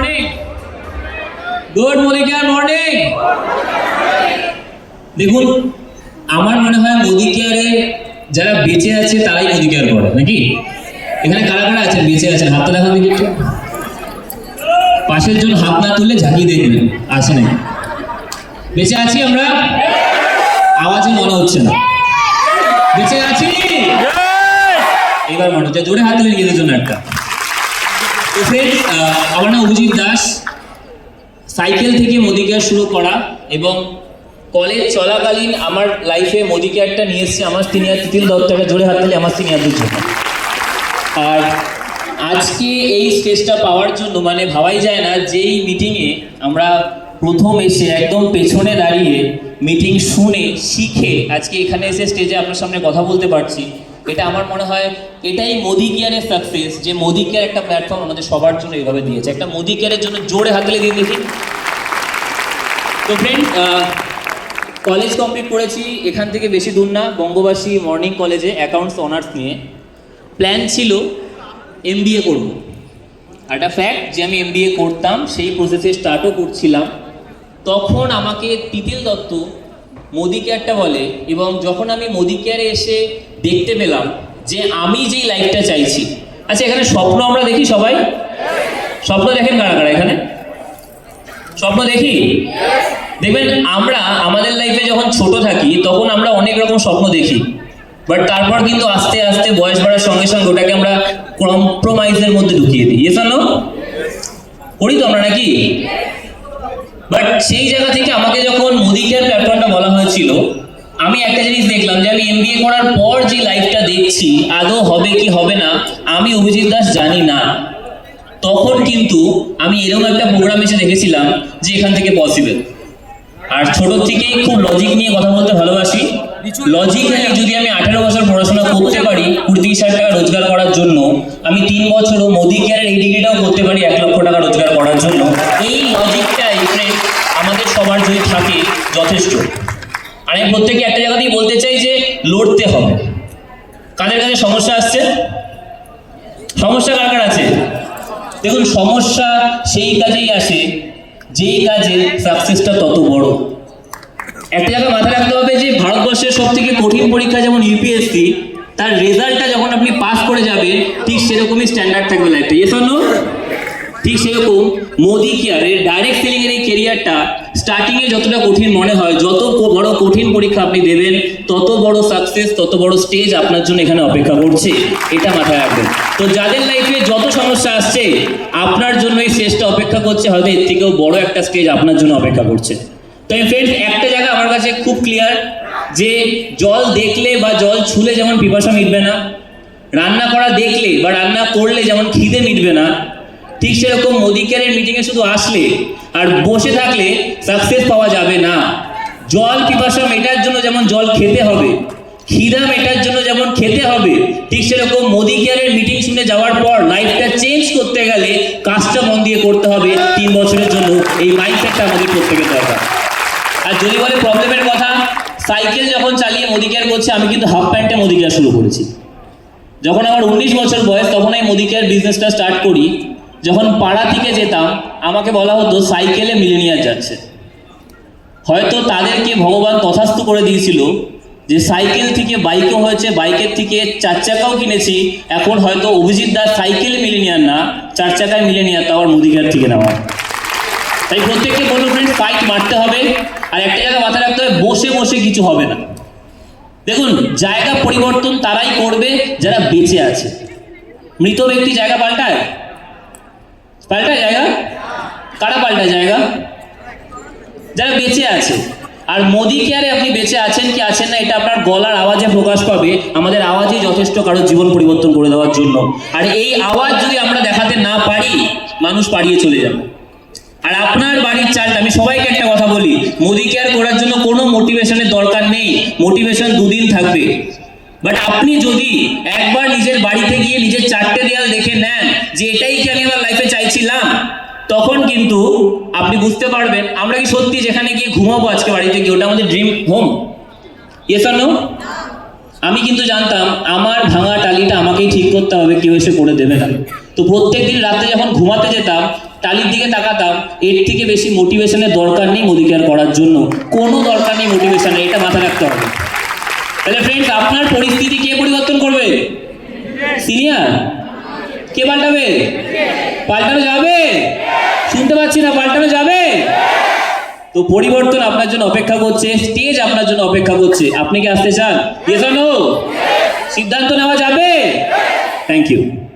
Morning. Good Modicare morning. দেখুন, আমার মনে হয় মোদিকেয়ারে যারা বেঁচে আছে তারাই মোদিকেয়ার করে, নাকি? এখানে কারা কারা আছেন বেঁচে আছেন? হাতটা দেখান দেখি একটু। পাশের জন্য হাত না তুললে ঝাঁকিয়ে দেখবেন আছে নাকি। বেঁচে আছি আমরা? আওয়াজে মনে হচ্ছে না। বেঁচে আছি? এবার মনে হচ্ছে। জোরে হাত তুলে নিজেদের জন্য একটা। তো ফ্রেন্ডস, আমার নাম অভিজিৎ দাস। সাইকেল থেকে মোদিকেয়ার শুরু করা এবং কলেজ চলাকালীন আমার লাইফে মোদিকেয়ারটা নিয়ে এসেছে আমার সিনিয়র তিতিল দত্তটা। জোরে হাত তুলে আমার সিনিয়রদের জন্য। আর আজকে এই স্টেজটা পাওয়ার জন্য মানে ভাবাই যায় না, যেই মিটিংয়ে আমরা প্রথম এসে একদম পেছনে দাঁড়িয়ে মিটিং শুনে শিখে আজকে এখানে এসে স্টেজে আপনার সামনে কথা বলতে পারছি, এটা আমার মনে হয় এটাই মোদিকেয়ারের সাকসেস, যে মোদিকেয়ার একটা প্ল্যাটফর্ম আমাদের সবার জন্য এইভাবে দিয়েছে। একটা মোদিকেয়ারের জন্য জোরে হাত তুলে দিয়ে দেখি। তো ফ্রেন্ড, কলেজ কমপ্লিট করেছি এখান থেকে বেশি দূর না, বঙ্গবাসী মর্নিং কলেজে অ্যাকাউন্টস অনার্স নিয়ে। প্ল্যান ছিল MBA করব। আর একটা ফ্যাক্ট যে আমি MBA করতাম, সেই প্রসেসে স্টার্টও করছিলাম। তখন আমাকে তিতিল দত্ত মোদিকেয়ারটা বলে, এবং যখন আমি মোদিকেয়ারে এসে দেখতে পেলাম যে আমি যেই লাইফটা চাইছি। আচ্ছা, এখানে স্বপ্ন আমরা দেখি সবাই? স্বপ্ন দেখেন কারা কারা এখানে? স্বপ্ন দেখি? দেখবেন আমরা আমাদের লাইফে যখন ছোট থাকি তখন আমরা অনেক রকম স্বপ্ন দেখি, বাট তারপর কিন্তু আস্তে আস্তে বয়স বাড়ার সঙ্গে সঙ্গে ওটাকে আমরা কম্প্রোমাইজের মধ্যে ঢুকিয়ে দিই। Yes or no? করি তো আমরা, নাকি? বাট সেই জায়গা থেকে আমাকে যখন মোদিকেয়ার প্ল্যাটফর্মটা বলা হয়েছিল, আমি একটা জিনিস দেখলাম যে আমি MBA করার পর যে লাইফটা দেখছি আদৌ হবে কি হবে না আমি অভিজিৎ দাস জানি না। তখন কিন্তু আমি এরকম একটা প্রোগ্রাম এসে দেখেছিলাম যে এখান থেকে পসিবল। আর ছোট থেকেই খুব লজিক নিয়ে কথা বলতে ভালোবাসি। লজিক্যালি যদি আমি 18 বছর পড়াশোনা করতে পারি 20-30 টাকা রোজগার করার জন্য, আমি 3 বছরও মোদিকেয়ারের এই ডিগ্রিটাও করতে পারি 1 লক্ষ টাকা রোজগার করার জন্য। এই লজিকটাই ফ্রেন্ড আমাদের সবার যদি থাকে যথেষ্ট। আর আমি প্রত্যেকে একটা জায়গাতেই বলতে চাই যে লড়তে হবে। কাদের কাছে সমস্যা আসছে? সমস্যা কার কার আছে? দেখুন, সমস্যা সেই কাজেই আসে যেই কাজে সাকসেসটা তত বড়। একটা জায়গা মাথায় রাখতে হবে যে ভারতবর্ষের সব থেকে কঠিন পরীক্ষা যেমন UPSC, তার রেজাল্টটা যখন আপনি পাস করে যাবেন ঠিক সেরকমই স্ট্যান্ডার্ড থাকবে লাইফটা। Yes or no? ঠিক সেরকম মোদিকেয়ারের ডাইরেক্ট সেলিংয়ের এই কেরিয়ারটা স্টার্টিংয়ে যতটা কঠিন মনে হয়, যত বড় কঠিন পরীক্ষা আপনি দেবেন তত বড় সাকসেস, তত বড় স্টেজ আপনার জন্য এখানে অপেক্ষা করছে। এটা মাথায় রাখবেন। তো যাদের লাইফে যত সমস্যা আসছে আপনার জন্য এই স্টেজটা অপেক্ষা করছে, হয়তো এর থেকেও বড় একটা স্টেজ আপনার জন্য অপেক্ষা করছে। তো ফ্রেন্ডস, একটা জায়গা আমার কাছে খুব ক্লিয়ার যে জল দেখলে বা জল ছুলে যেমন পিপাসা মিটবে না, রান্না করা দেখলে বা রান্না করলে যেমন খিদে মিটবে না, ঠিক সেরকম মোদিকেয়ারের মিটিংয়ে শুধু আসলে আর বসে থাকলে সাকসেস পাওয়া যাবে না। জল পিপাসা মেটার জন্য যেমন জল খেতে হবে, খিদা মেটার জন্য যেমন খেতে হবে, ঠিক সেরকম মোদিকেয়ারের মিটিং শুনে যাওয়ার পর লাইফটা চেঞ্জ করতে গেলে কাজটা মন দিয়ে করতে হবে 3 বছরের জন্য। এই মাইন্ডসেটটা আমাদের প্রত্যেকের দরকার। আর যদি বলে প্রবলেমের কথা, সাইকেল যখন চালিয়ে মোদিকেয়ার করছে, আমি কিন্তু হাফ প্যান্টে মোদিকেয়ার শুরু করেছি। যখন আমার 19 বছর বয়স তখন এই মোদিকেয়ার বিজনেসটা স্টার্ট করি। যখন পাড়া থেকে যেতাম আমাকে বলা হতো সাইকেলে মিলেনিয়ার যাচ্ছে। হয়তো তাদেরকে ভগবান তথাস্তু করে দিয়েছিল যে সাইকেল থেকে বাইকও হয়েছে, বাইকের থেকে 4 চাকাও কিনেছি। এখন হয়তো অভিজিৎ দাস সাইকেলে মিলেনিয়ার না, 4 চাকায় মিলেনিয়ার, তাও আর মোদিকেয়ার থেকে নেওয়া। তাই প্রত্যেককে বলবো ফ্রেন্ড, ফাইট মারতে হবে। আর একটা জায়গা মাথায় রাখতে হবে, বসে বসে কিছু হবে না। দেখুন, জায়গা পরিবর্তন তারাই করবে যারা বেঁচে আছে। মৃত ব্যক্তি জায়গা পাল্টায়? পাল্টায় জায়গা? কারা পাল্টায় জায়গা? যারা বেঁচে আছে। আর মোদিকেয়ারে আপনি বেঁচে আছেন কি আছেন না এটা আপনার গলার আওয়াজে প্রকাশ পাবে। আমাদের আওয়াজই যথেষ্ট কারোর জীবন পরিবর্তন করে দেওয়ার জন্য। আর এই আওয়াজ যদি আমরা দেখাতে না পারি, মানুষ পালিয়ে চলে যাবে। আর আপনার বাড়ির চালটা, আমি সবাইকে একটা কথা বলি, মোদিকেয়ার করার জন্য কোনো মোটিভেশনের দরকার নেই। মোটিভেশন 2 দিন থাকবে, বাট আপনি যদি একবার নিজের বাড়িতে গিয়ে নিজের 4টে দেয়াল দেখে নেন যে এটাই কি আমি আমার লাইফে চাইছিলাম, তখন কিন্তু আপনি বুঝতে পারবেন আমরা কি সত্যি যেখানে গিয়ে ঘুমাবো আজকে বাড়িতে গিয়ে ওটা আমাদের dream home. Yes or no? আমি কিন্তু জানতাম আমার ভাঙা টালিটা আমাকেই ঠিক করতে হবে, কেউ এসে করে দেবে না। তো প্রত্যেকদিন রাতে যখন ঘুমাতে যেতাম টালির দিকে তাকাতাম, এর থেকে বেশি মোটিভেশনের দরকার নেই মোদি কেয়ার করার জন্য, কোনো দরকার নেই মোটিভেশনের, এটা মাথায় রাখতে হবে। তাহলে ফ্রেন্ডস, আপনার পরিস্থিতি কে পরিবর্তন করবে? সিনিয়র? কে পাল্টাবে? পাল্টানো যাবে? শুনতে পাচ্ছি না, পাল্টানো যাবে? তো পরিবর্তন আপনার জন্য অপেক্ষা করছে, স্টেজ আপনার জন্য অপেক্ষা করছে। আপনি কি আসতে চান? Yes or no? সিদ্ধান্ত নেওয়া যাবে? Thank you.